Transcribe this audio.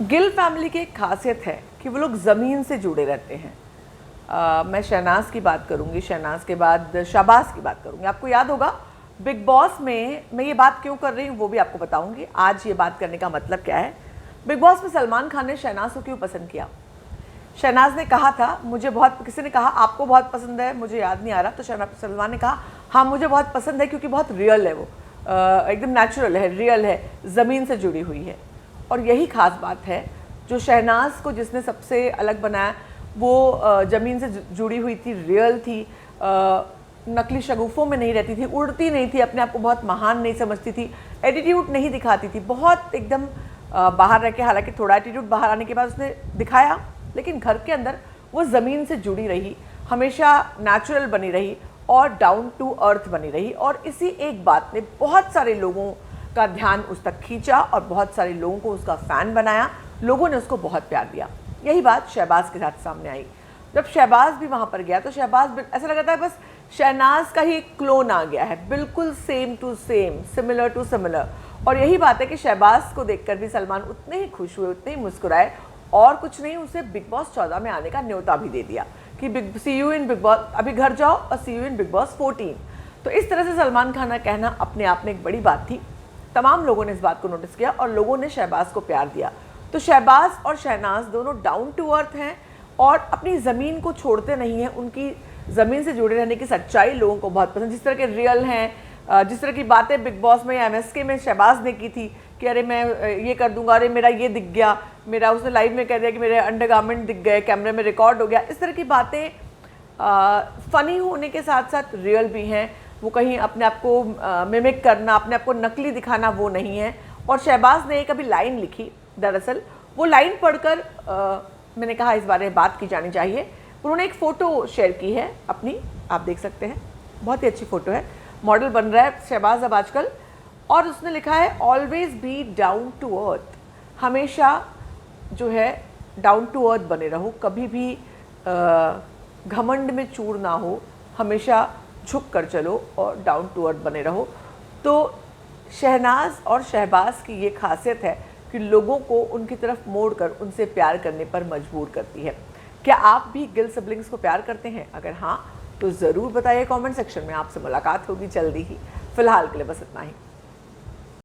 Gill family की एक खासियत है कि वो लोग ज़मीन से जुड़े रहते हैं। मैं शहनाज की बात करूंगी, शहनाज के बाद शाहबाज की बात करूंगी। आपको याद होगा बिग बॉस में मैं ये बात क्यों कर रही हूँ वो भी आपको बताऊंगी। आज ये बात करने का मतलब क्या है। बिग बॉस में सलमान खान ने शहनाज को क्यों पसंद किया। शहनाज ने कहा था मुझे बहुत, किसी ने कहा आपको बहुत पसंद है, मुझे याद नहीं आ रहा, तो सलमान ने कहा हाँ मुझे बहुत पसंद है क्योंकि बहुत रियल है वो, एकदम नेचुरल है, रियल है, ज़मीन से जुड़ी हुई है। और यही खास बात है जो शहनाज को जिसने सबसे अलग बनाया, वो ज़मीन से जुड़ी हुई थी, रियल थी, नकली शगुफ़ों में नहीं रहती थी, उड़ती नहीं थी, अपने आप को बहुत महान नहीं समझती थी, एटीट्यूड नहीं दिखाती थी, बहुत एकदम बाहर रह के, हालांकि थोड़ा एटीट्यूड बाहर आने के बाद उसने दिखाया, लेकिन घर के अंदर वो ज़मीन से जुड़ी रही, हमेशा नेचुरल बनी रही और डाउन टू अर्थ बनी रही। और इसी एक बात ने बहुत सारे लोगों का ध्यान उस तक खींचा और बहुत सारे लोगों को उसका फ़ैन बनाया, लोगों ने उसको बहुत प्यार दिया। यही बात शहबाज के साथ सामने आई। जब शहबाज भी वहाँ पर गया तो शहबाज ऐसा लगा था बस शहनाज का ही क्लोन आ गया है, बिल्कुल same to same, similar to similar. और यही बात है कि शहबाज को देखकर भी सलमान उतने ही खुश हुए, उतने ही मुस्कुराए, और कुछ नहीं, उसे बिग बॉस 14 में आने का न्योता भी दे दिया कि सी यू इन बिग बॉस, अभी घर जाओ और सी यू इन बिग बॉस 14। तो इस तरह से सलमान खान का कहना अपने आप में एक बड़ी बात थी। तमाम लोगों ने इस बात को नोटिस किया और लोगों ने शहबाज को प्यार दिया। तो शहबाज और शहनाज दोनों डाउन टू अर्थ हैं और अपनी ज़मीन को छोड़ते नहीं हैं। उनकी ज़मीन से जुड़े रहने की सच्चाई लोगों को बहुत पसंद, जिस तरह के रियल हैं, जिस तरह की बातें बिग बॉस में या MSK में शहबाज ने की थी कि अरे मैं ये कर दूंगा, अरे मेरा ये दिख गया, मेरा उसने लाइव में कह दिया कि मेरे अंडरगारमेंट दिख गए, कैमरे में रिकॉर्ड हो गया। इस तरह की बातें फ़नी होने के साथ साथ रियल भी हैं। वो कहीं अपने आप को मिमिक करना, अपने आप को नकली दिखाना वो नहीं है। और शहबाज ने एक अभी लाइन लिखी, दरअसल वो लाइन पढ़कर मैंने कहा इस बारे में बात की जानी चाहिए। उन्होंने एक फ़ोटो शेयर की है अपनी, आप देख सकते हैं, बहुत ही अच्छी फ़ोटो है, मॉडल बन रहा है शहबाज अब आजकल। और उसने लिखा है always be down to earth, हमेशा जो है डाउन टू अर्थ बने रहो, कभी भी घमंड में चूर ना हो, हमेशा झुक कर चलो और डाउन टू अर्थ बने रहो। तो शहनाज और शहबाज की ये खासियत है कि लोगों को उनकी तरफ मोड़कर उनसे प्यार करने पर मजबूर करती है। क्या आप भी गिल सिबलिंग्स को प्यार करते हैं? अगर हाँ तो ज़रूर बताइए कमेंट सेक्शन में। आपसे मुलाकात होगी जल्दी ही। फिलहाल के लिए बस इतना ही।